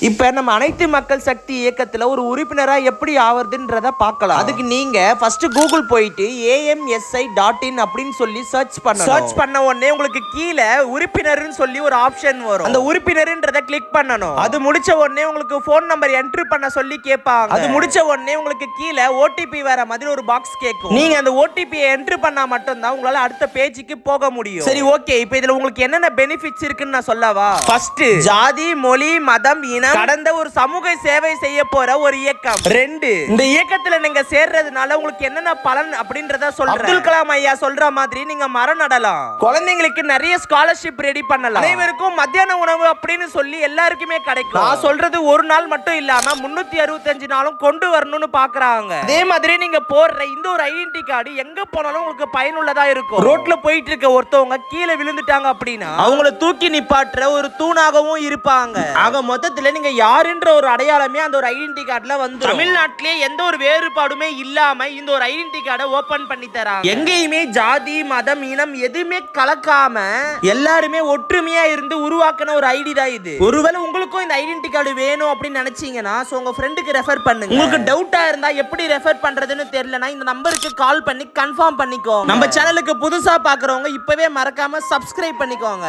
இப்ப நம்ம அனைத்து மக்கள் சக்தி இயக்கத்துல ஒரு உறுப்பினரா எப்படி ஆவறதுன்றத பார்க்கலாம். அதுக்கு நீங்க ஃபர்ஸ்ட் கூகுள் போயிட்டு amsi.in அப்படின்னு சொல்லி சர்ச் பண்ணணும். சர்ச் பண்ண உடனே உங்களுக்கு கீழ உறுப்பினர்னு சொல்லி ஒரு ஆப்ஷன் வரும். அந்த உறுப்பினர்ன்றத கிளிக் பண்ணணும். அது முடிச்ச உடனே உங்களுக்கு போன் நம்பர் என்ட்ரி பண்ண சொல்லி கேட்பாங்க. அது முடிச்ச உடனே உங்களுக்கு கீழ ஓடிபி வர மாதிரி ஒரு பாக்ஸ் கேட்கும். நீங்க அந்த ஓடிபி என்ட்ரி பண்ணா மட்டும் தான் உங்களால அடுத்த பேஜுக்கு போக முடியும். சரி, ஓகே. இப்போ இதுல உங்களுக்கு என்னென்ன பெனிஃபிட்ஸ் இருக்குன்னு நான் சொல்லவா? ஃபர்ஸ்ட், ஜாதி, மொழி, மதம், இனம் கடந்த ஒரு சமூக சேவை செய்ய போற ஒரு இயக்கம். 2, இந்த இயக்கத்துல நீங்க சேர்றதுனால உங்களுக்கு என்னென்ன பலன் அப்படின்றத சொல்றேன். அப்துல் கலாம் ஐயா சொல்ற மாதிரி நீங்க மரம் நடலாம், குழந்தைங்களுக்கு நிறைய ஸ்காலர்ஷிப் ரெடி பண்ணலாம், அனைவருக்கும் மத்தியான உணவு அப்படின்னு சொல்லி எல்லாருக்குமே கிடைக்கும். நான் சொல்றது ஒரு நாள் மட்டும் இல்லாம 365 நாளும் கொண்டு வரணும்னு பாக்குறாங்க. அதே மாதிரி நீங்க போடுற இந்த ஒரு ஐடென்டி கார்டு எங்க போனாலும் உங்களுக்கு பயனுள்ளதா இருக்கும். ரோட்ல போயிட்டு இருக்க ஒருத்தவங்க கீழே விழுந்துட்டாங்க அப்படின்னா அவங்கள தூக்கி நிப்பாட்டுற ஒரு தூணாகவும் இருப்பாங்க. ஆக மொத்தத்துல நீங்க யாருன்ற ஒரு அடையாளமே அந்த ஒரு ஐடென்டி கார்டுல வந்து தமிழ்நாட்டிலே எந்த ஒரு வேறுபாடுமே இல்லாம இந்த ஒரு ஐடென்டி கார்டை ஓபன் பண்ணி தராங்க. எங்கேயுமே ஜாதி, மதம், இனம் எதுவுமே கலக்காம எல்லாருமே ஒற்றுமையா இருந்து உருவாக்கின ஒரு ஐடி தான் இது. ஒருவேளை உங்களுக்கும் இந்த ஐடென்டி கார்டு வேணும் அப்படின்னு நினைச்சீங்கன்னா உங்க ஃப்ரெண்டுக்கு ரெஃபர் பண்ணுங்க. உங்களுக்கு டவுட்டா இருந்தா எப்படி ரெஃபர் பண்றதுன்னு தெரியலனா இந்த நம்பருக்கு கால் பண்ணி கன்ஃபார்ம் பண்ணிக்கோங்க. நம்ம சேனலுக்கு புதுசா பாக்குறவங்க இப்பவே மறக்காம சப்ஸ்கிரைப் பண்ணிக்கோங்க.